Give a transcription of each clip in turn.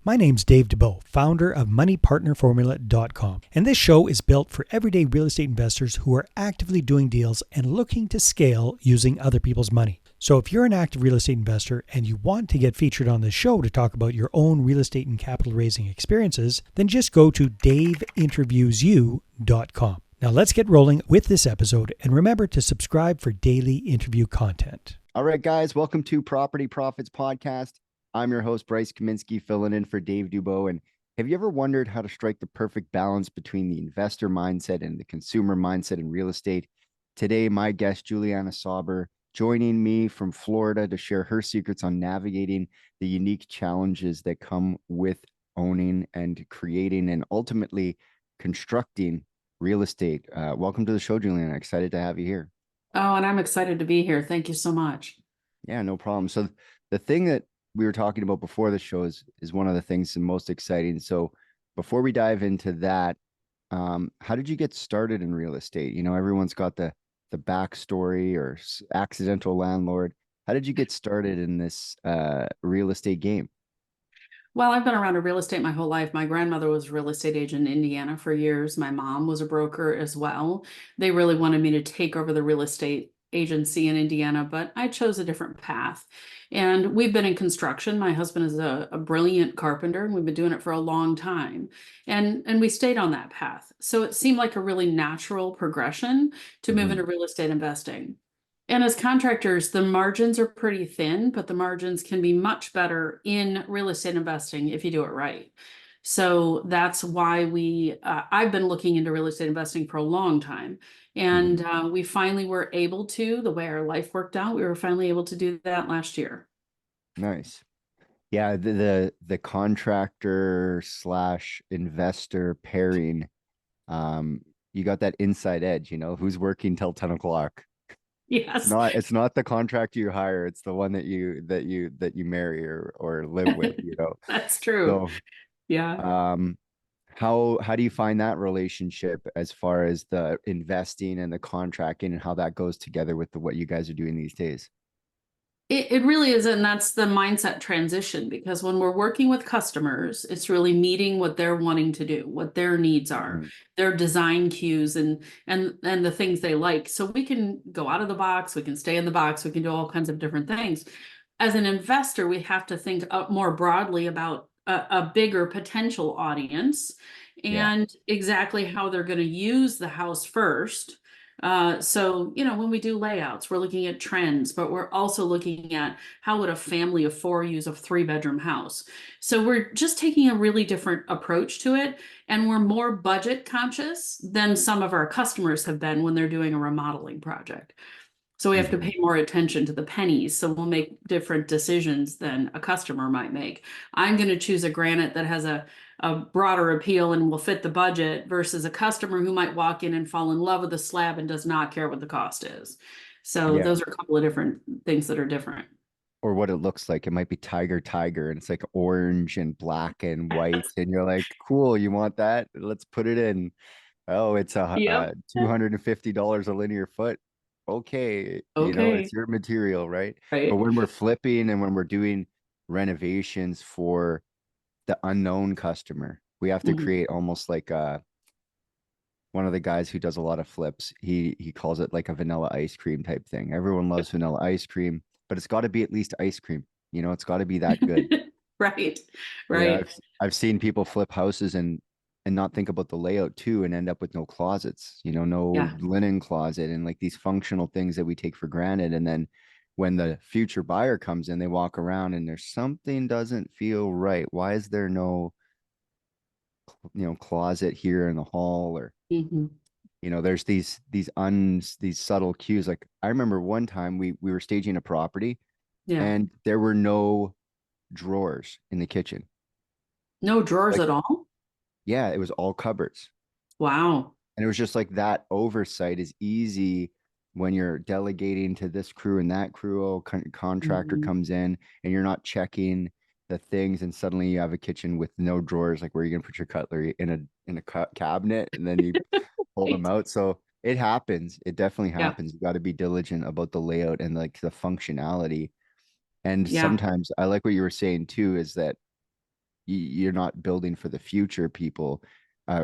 My name's Dave DeBow, founder of MoneyPartnerFormula.com, and this show is built for everyday real estate investors who are actively doing deals and looking to scale using other people's money. So if you're an active real estate investor and you want to get featured on this show to talk about your own real estate and capital raising experiences, then just go to daveinterviewsyou.com. Now let's get rolling with this episode, and remember to subscribe for daily interview content. All right, guys, welcome to Property Profits Podcast. I'm your host, Bryce Kaminsky, filling in for Dave Dubow. And have you ever wondered how to strike the perfect balance between the investor mindset and the consumer mindset in real estate? Today, my guest, Julianna Sauber, joining me from Florida to share her secrets on navigating the unique challenges that come with owning and creating and ultimately constructing real estate. Welcome to the show, Julianna. Excited to have you here. Oh, and I'm excited to be here. Thank you so much. Yeah, no problem. So the thing that we were talking about before the show is one of the things the most exciting. So before we dive into that, how did you get started in real estate? You know, everyone's got the backstory or accidental landlord. How did you get started in this real estate game? Well, I've been around real estate my whole life. My grandmother was a real estate agent in Indiana for years. My mom was a broker as well. They really wanted me to take over the real estate agency in Indiana, but I chose a different path. And we've been in construction. My husband is a brilliant carpenter, and we've been doing it for a long time. And we stayed on that path. So it seemed like a really natural progression to move into real estate investing. And as contractors, the margins are pretty thin, but the margins can be much better in real estate investing if you do it right. So that's why I've been looking into real estate investing for a long time. And we finally were able to, the way our life worked out, we were finally able to do that last year. Nice. Yeah, the contractor / investor pairing, you got that inside edge, you know, who's working till 10 o'clock. Yes. It's not the contractor you hire, it's the one that you marry or live with, you know. That's true. So yeah. How do you find that relationship as far as the investing and the contracting and how that goes together with what you guys are doing these days? It really is, and that's the mindset transition, because when we're working with customers, it's really meeting what they're wanting to do, what their needs are, their design cues and the things they like. So we can go out of the box, we can stay in the box, we can do all kinds of different things. As an investor, we have to think more broadly about a bigger potential audience and exactly how they're going to use the house first. So, you know, when we do layouts, we're looking at trends, but we're also looking at how would a family of 4 use a 3-bedroom house. So we're just taking a really different approach to it. And we're more budget conscious than some of our customers have been when they're doing a remodeling project. So we have to pay more attention to the pennies. So we'll make different decisions than a customer might make. I'm going to choose a granite that has a broader appeal and will fit the budget versus a customer who might walk in and fall in love with the slab and does not care what the cost is. So those are a couple of different things that are different. Or what it looks like. It might be tiger, and it's like orange and black and white. And you're like, cool, you want that? Let's put it in. Oh, it's $250 a linear foot. Okay, you know, it's your material, right? But when we're flipping and when we're doing renovations for the unknown customer, we have to create almost like one of the guys who does a lot of flips, he calls it like a vanilla ice cream type thing. Everyone loves vanilla ice cream, but it's got to be at least ice cream. You know, it's got to be that good. Right. Yeah, I've seen people flip houses and not think about the layout too and end up with no closets, you know, no linen closet and like these functional things that we take for granted. And then when the future buyer comes in, they walk around and there's something doesn't feel right. Why is there no, you know, closet here in the hall? Or you know, there's these subtle cues. Like I remember one time we were staging a property and there were no drawers in the kitchen. No drawers at all? Yeah, it was all cupboards. Wow. And it was just like that oversight is easy when you're delegating to this crew and that crew. Oh, contractor comes in and you're not checking the things, and suddenly you have a kitchen with no drawers. Like, where are you gonna put your cutlery? In a cabinet, and then you pull them out. So it happens. It definitely happens. You got to be diligent about the layout and like the functionality. And sometimes I like what you were saying too, is that you're not building for the future people,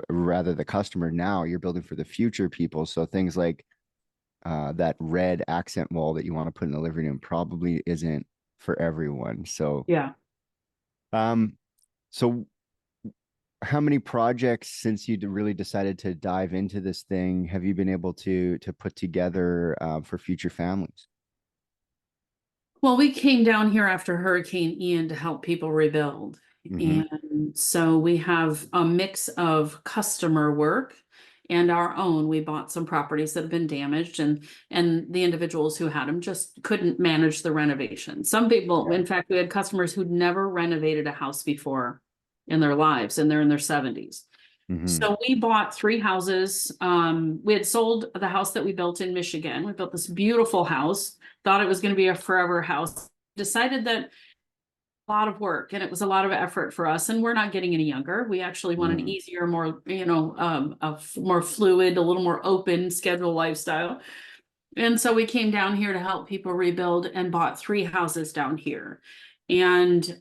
rather the customer now, you're building for the future people. So things like that red accent wall that you want to put in the living room probably isn't for everyone. So Yeah. So how many projects since you really decided to dive into this thing have you been able to put together for future families? Well, we came down here after Hurricane Ian to help people rebuild. Mm-hmm. And so we have a mix of customer work and our own. We bought some properties that have been damaged, and the individuals who had them just couldn't manage the renovation. Some people, Yeah. in fact, we had customers who'd never renovated a house before in their lives, and they're in their 70s. Mm-hmm. So we bought 3 houses. We had sold the house that we built in Michigan. We built this beautiful house, thought it was going to be a forever house, decided that a lot of work and it was a lot of effort for us. And we're not getting any younger. We actually want an Mm-hmm. easier, more, more fluid, a little more open schedule lifestyle. And so we came down here to help people rebuild and bought 3 houses down here. And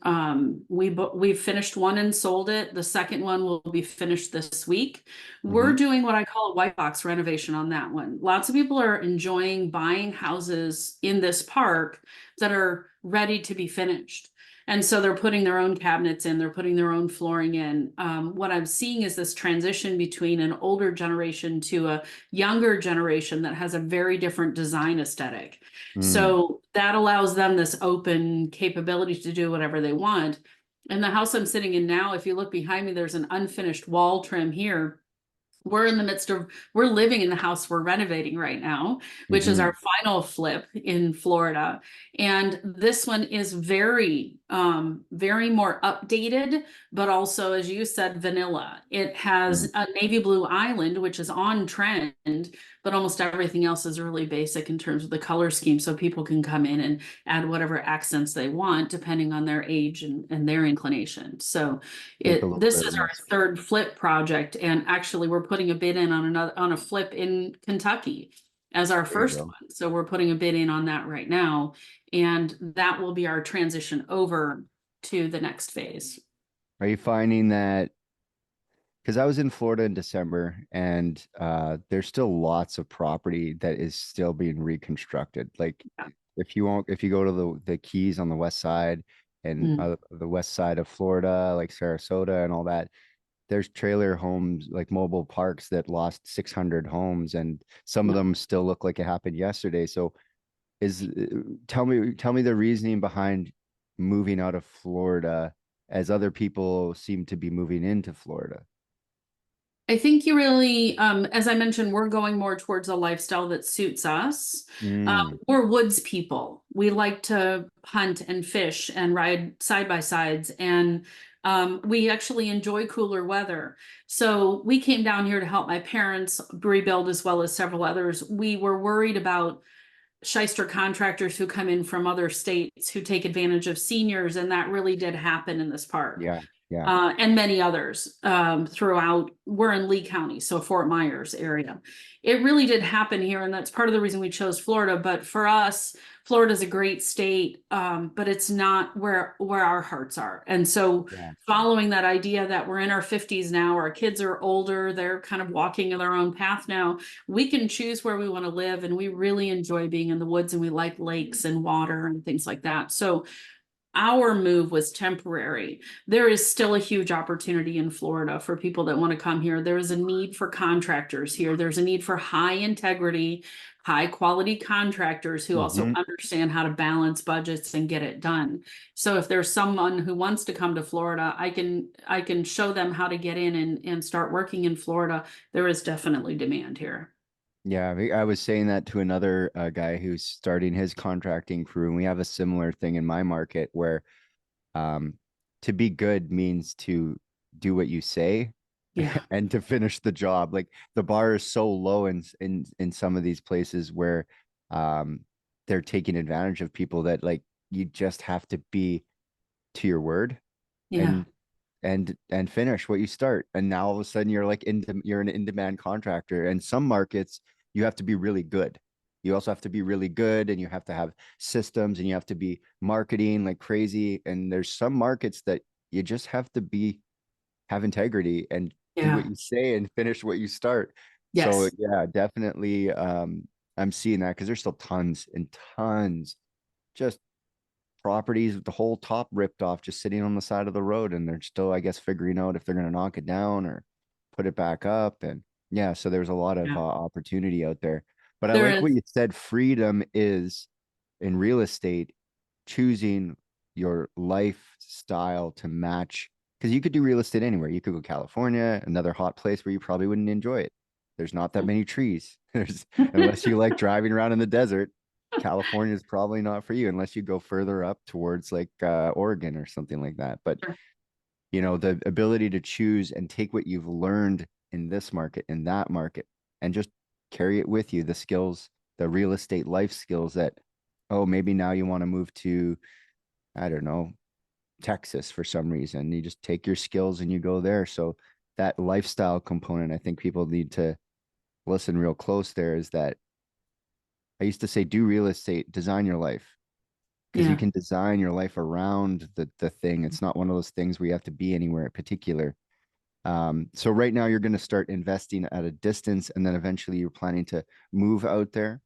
we've finished one and sold it. The second one will be finished this week. We're Mm-hmm. doing what I call a white box renovation on that one. Lots of people are enjoying buying houses in this park that are ready to be finished. And so they're putting their own cabinets in, they're putting their own flooring in. What I'm seeing is this transition between an older generation to a younger generation that has a very different design aesthetic. Mm-hmm. So that allows them this open capability to do whatever they want. And the house I'm sitting in now, if you look behind me, there's an unfinished wall trim here. We're in the midst of, we're living in the house we're renovating right now, which is Mm-hmm. our final flip in Florida. And this one is very more updated, but also, as you said, vanilla. It has a navy blue island, which is on trend, but almost everything else is really basic in terms of the color scheme. So people can come in and add whatever accents they want, depending on their age and their inclination. So Make a little this bit of is our nice. third flip project, and actually we're putting a bid in on a flip in Kentucky as our There you first go. one. So we're putting a bid in on that right now, and that will be our transition over to the next phase. Are you finding that? Because I was in Florida in December, and there's still lots of property that is still being reconstructed. Like Yeah. if you go to the Keys on the west side and Mm. the west side of Florida, like Sarasota and all that, there's trailer homes, like mobile parks that lost 600 homes, and some of Yeah. them still look like it happened yesterday. So is tell me the reasoning behind moving out of Florida as other people seem to be moving into Florida. I think you really, as I mentioned, we're going more towards a lifestyle that suits us. Mm, We're woods people. We like to hunt and fish and ride side by sides, and we actually enjoy cooler weather. So we came down here to help my parents rebuild as well as several others. We were worried about shyster contractors who come in from other states who take advantage of seniors, and that really did happen in this park. yeah, yeah. And many others throughout. We're in Lee County, so Fort Myers area. It really did happen here, and that's part of the reason we chose Florida. But for us, Florida is a great state, but it's not where our hearts are. And so, Yeah. following that idea that we're in our 50s now, our kids are older, they're kind of walking their own path now. We can choose where we want to live, and we really enjoy being in the woods, and we like lakes and water and things like that. So our move was temporary. There is still a huge opportunity in Florida for people that want to come here. There is a need for contractors here. There's a need for high integrity, high quality contractors who also Hmm. understand how to balance budgets and get it done. So if there's someone who wants to come to Florida, I can show them how to get in and start working in Florida. There is definitely demand here. Yeah, I was saying that to another guy who's starting his contracting crew, and we have a similar thing in my market where um, to be good means to do what you say Yeah. and to finish the job. Like the bar is so low in some of these places where um, they're taking advantage of people that like you just have to be to your word Yeah. and and finish what you start. And now all of a sudden you're an in-demand contractor. And some markets you have to be really good. You also have to be really good, and you have to have systems, and you have to be marketing like crazy. And there's some markets that you just have to have integrity and do Yeah. what you say and finish what you start. So Yes. yeah, definitely I'm seeing that because there's still tons and tons just properties with the whole top ripped off just sitting on the side of the road, and they're still, I guess, figuring out if they're going to knock it down or put it back up. And yeah, so there's a lot of Yeah. opportunity out there. But I There like what is. you said, freedom is in real estate, choosing your lifestyle to match, because you could do real estate anywhere. You could go California, another hot place where you probably wouldn't enjoy it. There's not that many trees. There's, unless you like driving around in the desert, California is probably not for you unless you go further up towards like Oregon or something like that. But Sure. you know, the ability to choose and take what you've learned in this market, in that market, and just carry it with you, the skills, the real estate life skills that, oh, maybe now you want to move to, I don't know, Texas for some reason. You just take your skills and you go there. So that lifestyle component, I think people need to listen real close there, is that I used to say, do real estate, design your life, because you Yeah. can design your life around the thing. It's not one of those things where you have to be anywhere in particular. So right now you're going to start investing at a distance, and then eventually you're planning to move out there.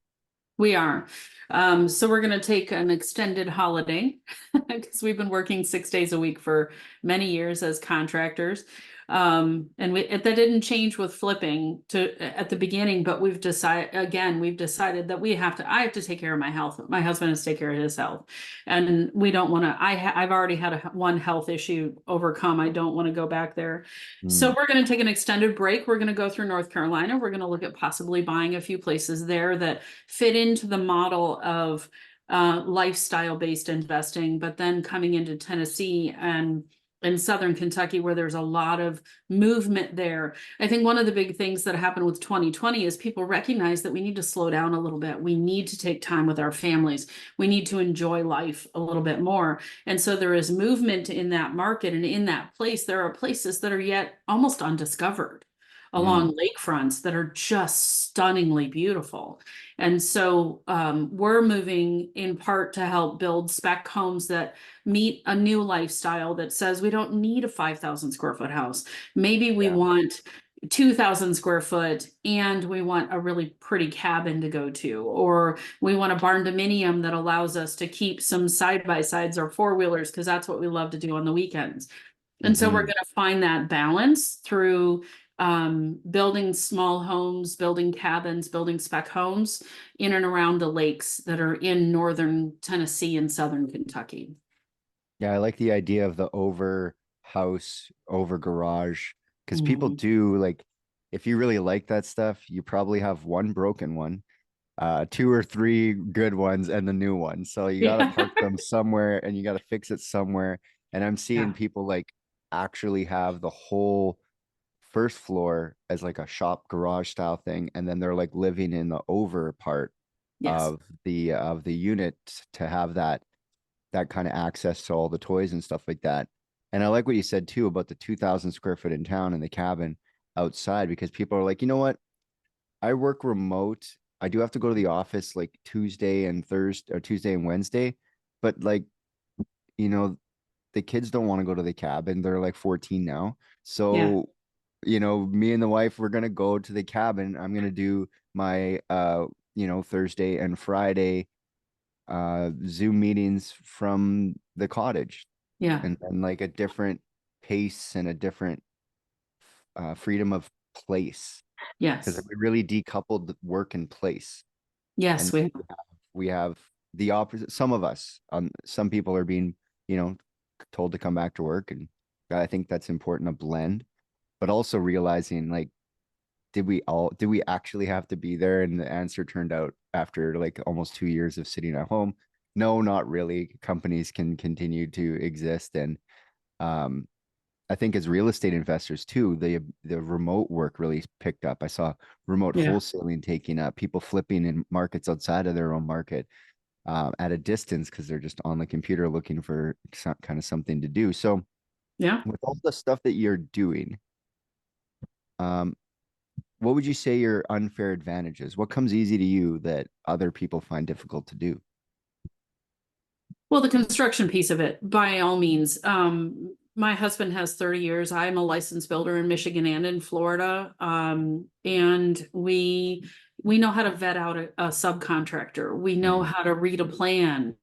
We are. So we're going to take an extended holiday because we've been working 6 days a week for many years as contractors. And that didn't change with flipping at the beginning, but we've decided that I have to take care of my health. My husband has to take care of his health, and we don't want to, I've already had one health issue overcome. I don't want to go back there. So Mm, we're going to take an extended break. We're going to go through North Carolina. We're going to look at possibly buying a few places there that fit into the model of lifestyle based investing, but then coming into Tennessee and in Southern Kentucky, where there's a lot of movement there. I think one of the big things that happened with 2020 is people recognize that we need to slow down a little bit. We need to take time with our families. We need to enjoy life a little bit more. And so there is movement in that market, and in that place, there are places that are yet almost undiscovered mm. along lakefronts that are just stunningly beautiful. And so we're moving in part to help build spec homes that meet a new lifestyle that says we don't need a 5,000 square foot house. Maybe we Yeah. want 2,000 square foot and we want a really pretty cabin to go to, or we want a barn dominium that allows us to keep some side by sides or four wheelers because that's what we love to do on the weekends. And so we're Mm-hmm. going to find that balance through building small homes, building cabins, building spec homes in and around the lakes that are in northern Tennessee and southern Kentucky. Yeah, I like the idea of the over house, over garage, because people Mhm. do like, if you really like that stuff, you probably have one broken one, two or three good ones, and the new one. So you got to Yeah. park them somewhere and you got to fix it somewhere. And I'm seeing Yeah. people like actually have the whole first floor as like a shop garage style thing, and then they're like living in the over part Yes. of the unit to have that kind of access to all the toys and stuff like that. And I like what you said too about the 2,000 square foot in town and the cabin outside, because people are like, you know what? I work remote. I do have to go to the office like Tuesday and Thursday, or Tuesday and Wednesday, but like, you know, the kids don't want to go to the cabin. They're like 14 now. Yeah. So, you know, me and the wife, we're gonna go to the cabin. I'm gonna do my Thursday and Friday Zoom meetings from the cottage, Yeah. and like a different pace and a different freedom of place, because Yes. we really decoupled the work and place. Yes. And We we have the opposite. Some of us, some people are being, you know, told to come back to work, and I think that's important, a blend, but also realizing like, did we actually have to be there? And the answer turned out after like almost 2 years of sitting at home, no, not really. Companies can continue to exist. And um I think as real estate investors too, the remote work really picked up. I saw remote Yeah. wholesaling taking up, people flipping in markets outside of their own market at a distance because they're just on the computer looking for kind of something to do. So Yeah. with all the stuff that you're doing, um, what would you say your unfair advantages? What comes easy to you that other people find difficult to do? Well, the construction piece of it, by all means, my husband has 30 years. I'm a licensed builder in Michigan and in Florida. And we know how to vet out a subcontractor. We know how to read a plan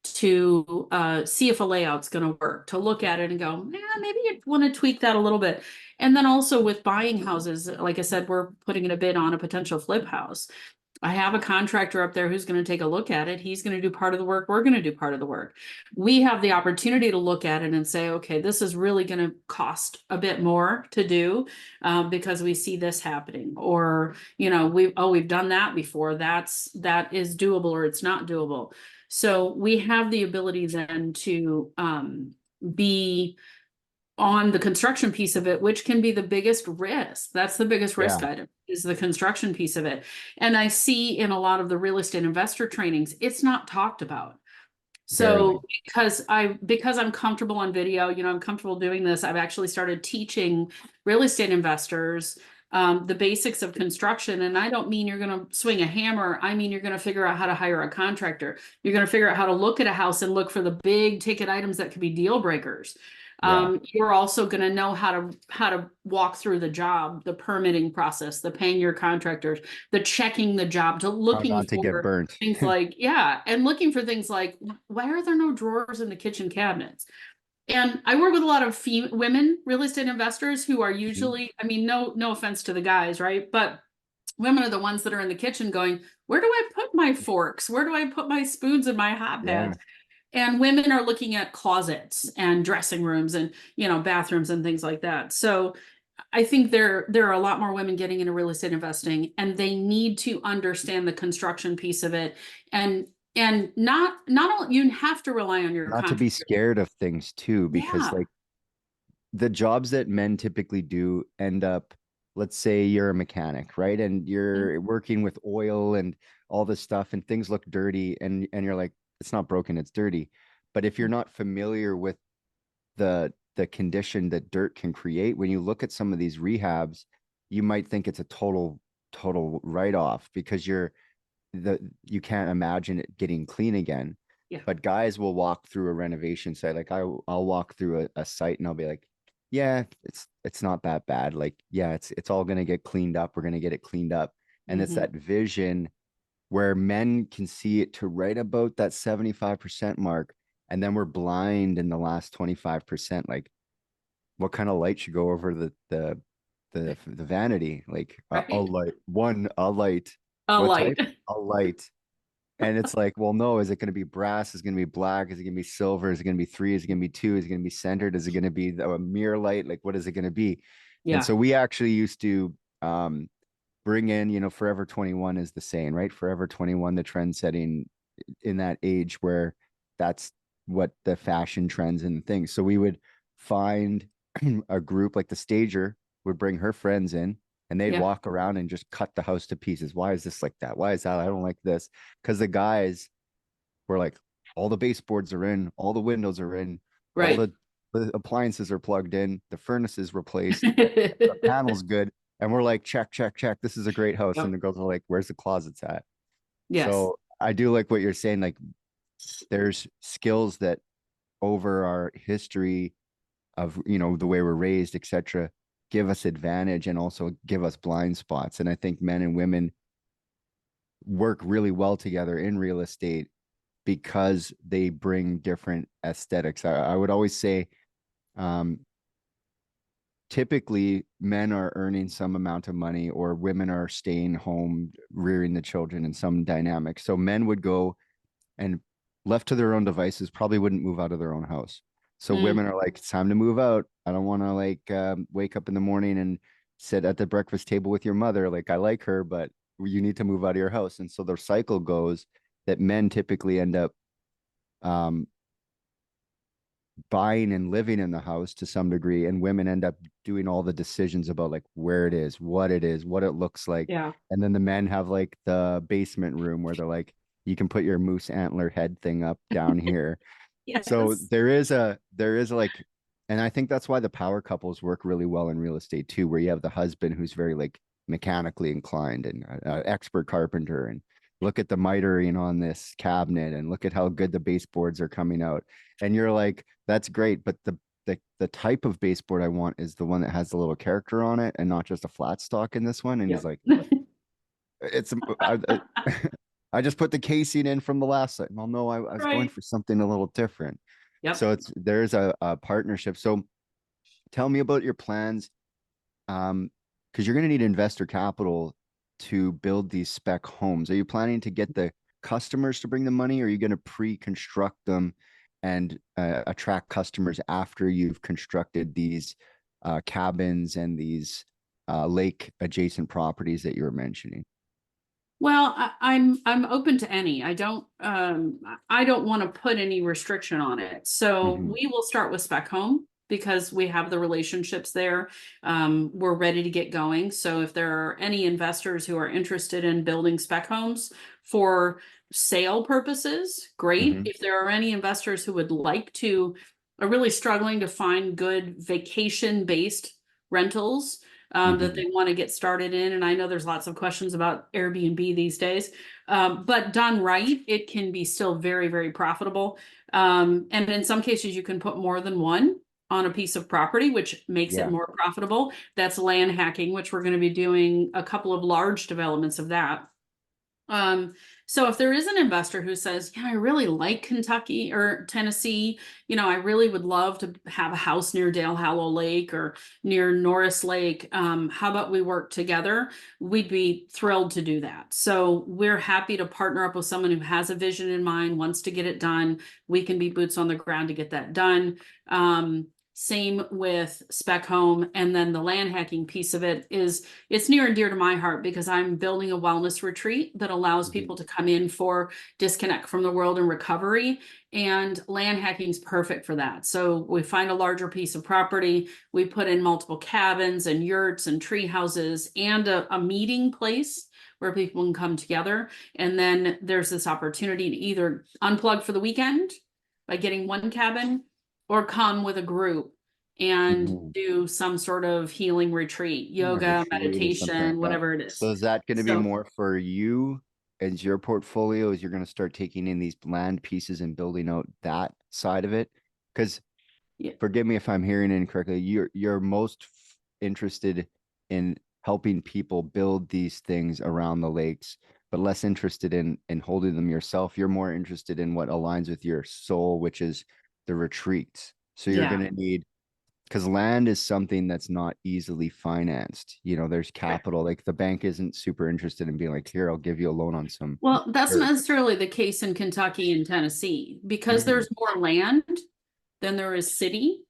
to see if a layout's going to work, to look at it and go, yeah, maybe you want to tweak that a little bit. And then also with buying houses, like I said, we're putting in a bid on a potential flip house. I have a contractor up there who's going to take a look at it. He's going to do part of the work. We're going to do part of the work. We have the opportunity to look at it and say, okay, this is really going to cost a bit more to do because we see this happening. Or, you know, we've done that before. That is doable or it's not doable. So we have the ability then to be on the construction piece of it, which can be the biggest risk. That's the biggest risk item, is the construction piece of it. And I see in a lot of the real estate investor trainings, it's not talked about. So because I'm comfortable on video, you know, I'm comfortable doing this, I've actually started teaching real estate investors the basics of construction. And I don't mean you're going to swing a hammer. I mean, you're going to figure out how to hire a contractor. You're going to figure out how to look at a house and look for the big ticket items that could be deal breakers. You're also going to know how to walk through the job, the permitting process, the paying your contractors, the checking the job, to looking not to get for burnt. things like, and looking for things like, why are there no drawers in the kitchen cabinets? And I work with a lot of women real estate investors who are usually, I mean, no offense to the guys, right? But women are the ones that are in the kitchen going, where do I put my forks? Where do I put my spoons and my hot pads? And women are looking at closets and dressing rooms and, you know, bathrooms and things like that. So I think there are a lot more women getting into real estate investing, and they need to understand the construction piece of it. And not only you have to rely on your not to be scared of things too, because like the jobs that men typically do end up, let's say you're a mechanic, right? And you're working with oil and all this stuff, and things look dirty, and you're like, it's not broken, it's dirty. But if you're not familiar with the condition that dirt can create, when you look at some of these rehabs, you might think it's a total write-off because you can't imagine it getting clean again. But guys will walk through a renovation site. Like I'll walk through a site and I'll be like, yeah, it's not that bad. Like, yeah, it's all gonna get cleaned up. We're gonna get it cleaned up. And it's that vision where men can see it to right about that 75% mark. And then we're blind in the last 25%. Like, what kind of light should go over the vanity? Like a light, a light. A light. And it's like, well, no, is it going to be brass? Is it going to be black? Is it going to be silver? Is it going to be 3? Is it going to be 2? Is it going to be centered? Is it going to be a mirror light? Like, what is it going to be? And so we actually used to bring in, you know, Forever 21 is the saying, right? Forever 21, the trend setting in that age where that's what the fashion trends and things. So we would find a group, like the stager would bring her friends in, and they'd walk around and just cut the house to pieces. Why is this like that? Why is that? I don't like this. Because the guys were like, all the baseboards are in, all the windows are in, all the appliances are plugged in, the furnace is replaced, the panel's good. And we're like, check. This is a great house. And the girls are like, where's the closets at? So I do like what you're saying. Like, there's skills that over our history of, you know, the way we're raised, etc., give us advantage and also give us blind spots. And I think men and women work really well together in real estate because they bring different aesthetics. I would always say, typically men are earning some amount of money, or women are staying home rearing the children in some dynamic. So men would go, and left to their own devices, probably wouldn't move out of their own house. So women are like, it's time to move out. I don't want to like wake up in the morning and sit at the breakfast table with your mother. Like, I like her, but you need to move out of your house. And so the cycle goes that men typically end up buying and living in the house to some degree, and women end up doing all the decisions about like where it is, what it looks like. And then the men have like the basement room where they're like, you can put your moose antler head thing up down here. So there is like, and I think that's why the power couples work really well in real estate too, where you have the husband who's very like mechanically inclined and expert carpenter, and look at the mitering on this cabinet and look at how good the baseboards are coming out. And you're like, that's great. But the type of baseboard I want is the one that has the little character on it and not just a flat stock in this one. And he's like, it's I just put the casing in from the last site. Well, no, I was going Right. for something a little different. Yep. So there's a partnership. So tell me about your plans. Because you're going to need investor capital to build these spec homes. Are you planning to get the customers to bring the money, or are you going to pre-construct them and attract customers after you've constructed these cabins and these lake adjacent properties that you were mentioning? Well, I'm open to any. I don't want to put any restriction on it. So Mhm. we will start with spec home because we have the relationships there. We're ready to get going. So if there are any investors who are interested in building spec homes for sale purposes, great. Mhm. If there are any investors who would like to, are really struggling to find good vacation-based rentals that they want to get started in. And I know there's lots of questions about Airbnb these days, but done right, it can be still very, very profitable. And in some cases, you can put more than one on a piece of property, which makes it Yeah. more profitable. That's land hacking, which we're going to be doing a couple of large developments of that. So if there is an investor who says, yeah, I really like Kentucky or Tennessee, I really would love to have a house near Dale Hollow Lake or near Norris Lake. How about we work together? We'd be thrilled to do that. So we're happy to partner up with someone who has a vision in mind, wants to get it done. We can be boots on the ground to get that done. Same with spec home. And then the land hacking piece of it it's near and dear to my heart because I'm building a wellness retreat that allows people to come in for disconnect from the world and recovery. And land hacking is perfect for that. So we find a larger piece of property. We put in multiple cabins and yurts and tree houses and a meeting place where people can come together. And then there's this opportunity to either unplug for the weekend by getting one cabin or come with a group and Mhm. do some sort of healing retreat, yoga, Retreat or something meditation, like that. whatever it is. So is that going to be So more for you as your portfolio as you're going to start taking in these land pieces and building out that side of it? Because yeah, forgive me if I'm hearing it incorrectly, you're most interested in helping people build these things around the lakes, but less interested in holding them yourself. You're more interested in what aligns with your soul, which is the retreats. So you're yeah. going to need, because land is something that's not easily financed. There's capital. Like the bank isn't super interested in being like, here, I'll give you a loan on some Well, that's not dirt. necessarily the case in Kentucky and Tennessee because Mhm. there's more land than there is city.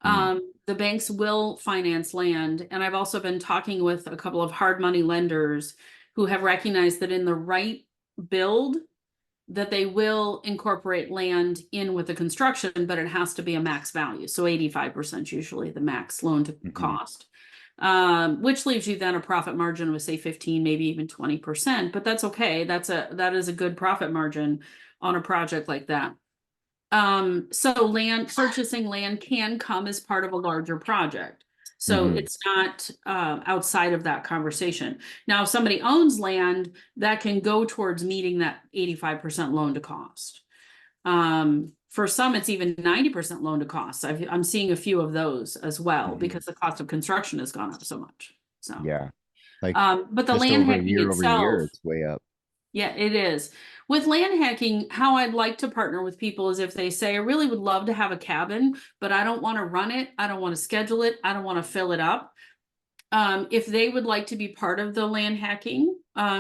Mm. The banks will finance land. And I've also been talking with a couple of hard money lenders who have recognized that in the right build, that they will incorporate land in with the construction, but it has to be a max value. So 85% usually the max loan to Mhm. cost, which leaves you then a profit margin of say 15, maybe even 20%, but that's okay. That is a good profit margin on a project like that. So purchasing land can come as part of a larger project. So Mhm. it's not outside of that conversation. Now, if somebody owns land, that can go towards meeting that 85% loan to cost. For some, it's even 90% loan to cost. I'm seeing a few of those as well Mhm. because the cost of construction has gone up so much. So, Yeah. Like but the just land over hacking year over year, itself, it's way up. yeah, it is. With land hacking, how I'd like to partner with people is if they say, I really would love to have a cabin, but I don't want to run it. I don't want to schedule it. I don't want to fill it up. If they would like to be part of the land hacking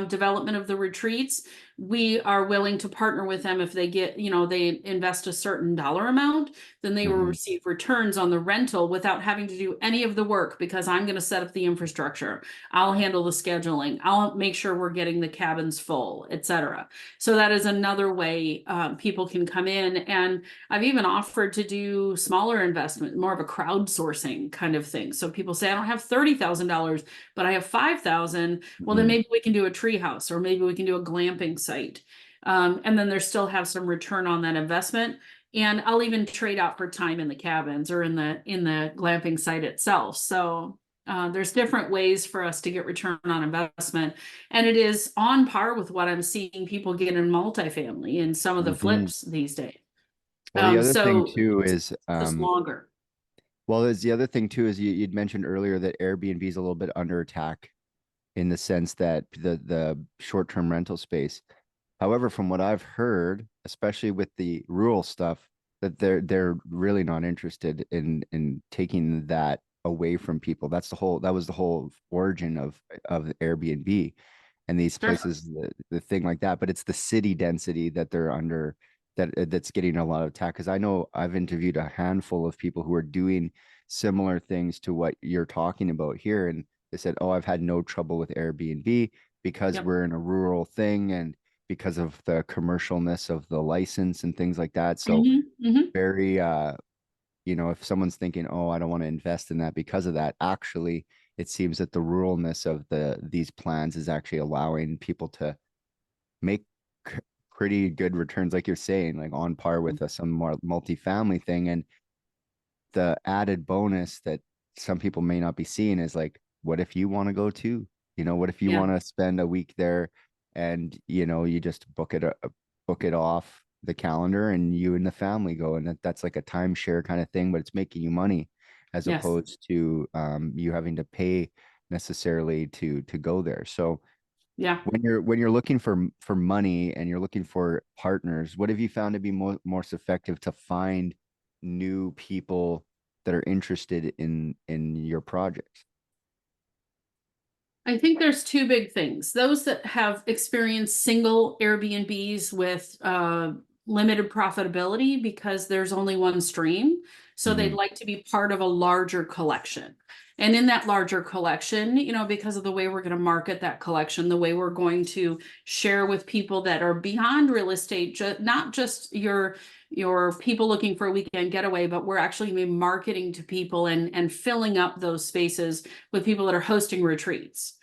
development of the retreats, we are willing to partner with them if they they invest a certain dollar amount, then they will Mhm. receive returns on the rental without having to do any of the work because I'm going to set up the infrastructure. I'll handle the scheduling. I'll make sure we're getting the cabins full, etc. So that is another way people can come in. And I've even offered to do smaller investment, more of a crowdsourcing kind of thing. So people say, I don't have $30,000, but I have 5,000. Well, then Mhm. maybe we can do a tree house or maybe we can do a glamping site. And then there's still have some return on that investment. And I'll even trade out for time in the cabins or in the glamping site itself. So there's different ways for us to get return on investment. And it is on par with what I'm seeing people get in multifamily in some of the Mhm. flips these days. Well, the other thing So too it's is just longer. Well, there's the other thing too, is you'd mentioned earlier that Airbnb is a little bit under attack in the sense that the short-term rental space. However, from what I've heard, especially with the rural stuff, that they're really not interested in taking that away from people. That was the whole origin of Airbnb and these Sure. places, the thing like that. But it's the city density that they're under that's getting a lot of attack. Because I know I've interviewed a handful of people who are doing similar things to what you're talking about here, and they said, "Oh, I've had no trouble with Airbnb because Yep. we're in a rural thing and because of the commercialness of the license and things like that." So very if someone's thinking, "Oh, I don't want to invest in that because of that," actually it seems that the ruralness of these plans is actually allowing people to make pretty good returns, like you're saying, like on par with some more multifamily thing. And the added bonus that some people may not be seeing is like, what if you want to go too? What if you Yeah. want to spend a week there and you just book it off the calendar and you and the family go, and that's like a timeshare kind of thing, but it's making you money as Yes. opposed to you having to pay necessarily to go there. So Yeah. when you're looking for money and you're looking for partners, what have you found to be most effective to find new people that are interested in your projects? I think there's two big things. Those that have experienced single Airbnbs with limited profitability because there's only one stream. So they'd Mm-hmm. like to be part of a larger collection. And in that larger collection, because of the way we're going to market that collection, the way we're going to share with people that are beyond real estate, not just your people looking for a weekend getaway, but we're actually going to be marketing to people and filling up those spaces with people that are hosting retreats,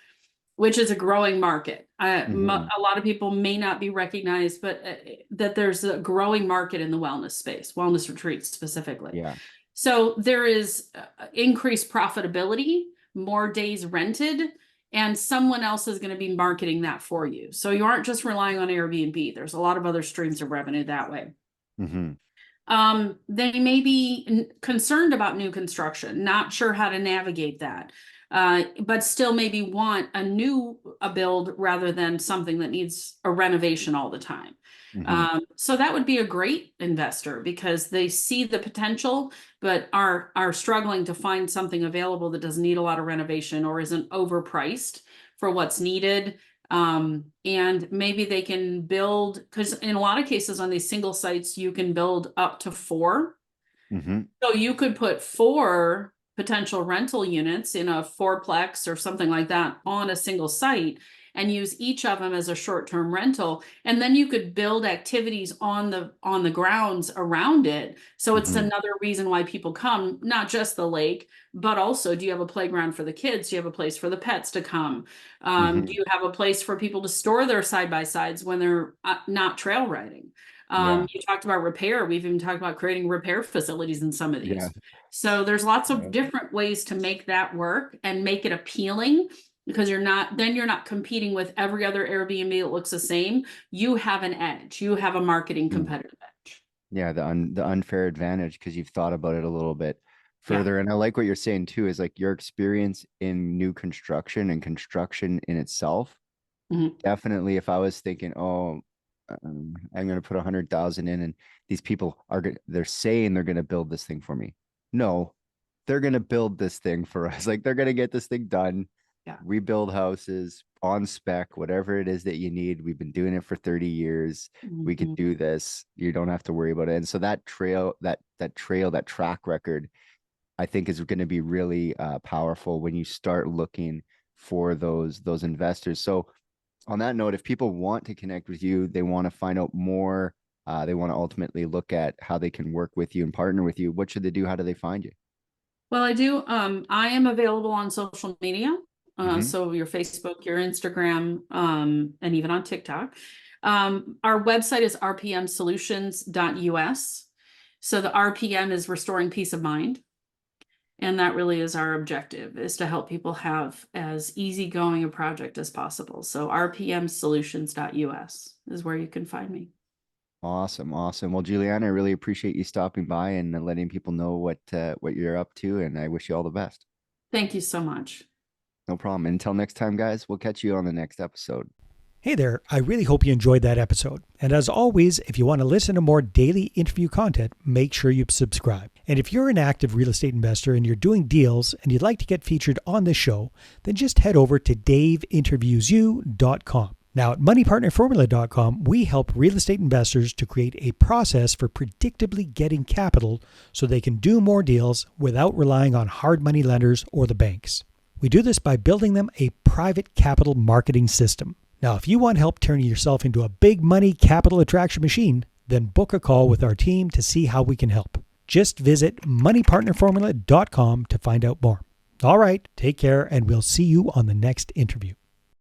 which is a growing market. Mm-hmm. A lot of people may not be recognized, but that there's a growing market in the wellness space, wellness retreats specifically. Yeah. So there is increased profitability, more days rented, and someone else is going to be marketing that for you. So you aren't just relying on Airbnb. There's a lot of other streams of revenue that way. Mm-hmm. They may be concerned about new construction, not sure how to navigate that, but still maybe want a build rather than something that needs a renovation all the time. Mm-hmm. So that would be a great investor because they see the potential, but are struggling to find something available that doesn't need a lot of renovation or isn't overpriced for what's needed. And maybe they can build, because in a lot of cases on these single sites, you can build up to 4. Mm-hmm. So you could put 4 potential rental units in a fourplex or something like that on a single site and use each of them as a short-term rental. And then you could build activities on the grounds around it. So it's Mm-hmm. another reason why people come, not just the lake, but also, do you have a playground for the kids? Do you have a place for the pets to come? Do Mm-hmm. you have a place for people to store their side-by-sides when they're not trail riding? Yeah. You talked about repair. We've even talked about creating repair facilities in some of Yeah. these. So there's lots of Yeah. different ways to make that work and make it appealing, because you're not competing with every other Airbnb that looks the same. You have an edge. You have a marketing Mm. competitive edge. Yeah, the unfair advantage because you've thought about it a little bit Yeah. further. And I like what you're saying too, is like your experience in new construction and construction in itself. Mhm. Definitely, if I was thinking, oh, I'm going to put 100,000 in, and these people they're saying they're going to build this thing for me. No, they're going to build this thing for us. Like they're going to get this thing done. Yeah. We build houses on spec, whatever it is that you need. We've been doing it for 30 years. We could Mhm. do this. You don't have to worry about it. And so that that track record, I think is going to be really powerful when you start looking for those investors. So on that note, if people want to connect with you, they want to find out more, they want to ultimately look at how they can work with you and partner with you, what should they do? How do they find you? Well, I do. I am available on social media. Mm-hmm. So your Facebook, your Instagram, and even on TikTok. Our website is rpmsolutions.us. So the RPM is restoring peace of mind. And that really is our objective, is to help people have as easygoing a project as possible. So rpmsolutions.us is where you can find me. Awesome. Awesome. Well, Julianna, I really appreciate you stopping by and letting people know what you're up to. And I wish you all the best. Thank you so much. No problem. Until next time, guys, we'll catch you on the next episode. Hey there, I really hope you enjoyed that episode. And as always, if you want to listen to more daily interview content, make sure you subscribe. And if you're an active real estate investor and you're doing deals and you'd like to get featured on this show, then just head over to daveinterviewyou.com. Now at moneypartnerformula.com, we help real estate investors to create a process for predictably getting capital so they can do more deals without relying on hard money lenders or the banks. We do this by building them a private capital marketing system. Now, if you want help turning yourself into a big money capital attraction machine, then book a call with our team to see how we can help. Just visit moneypartnerformula.com to find out more. All right, take care, and we'll see you on the next interview.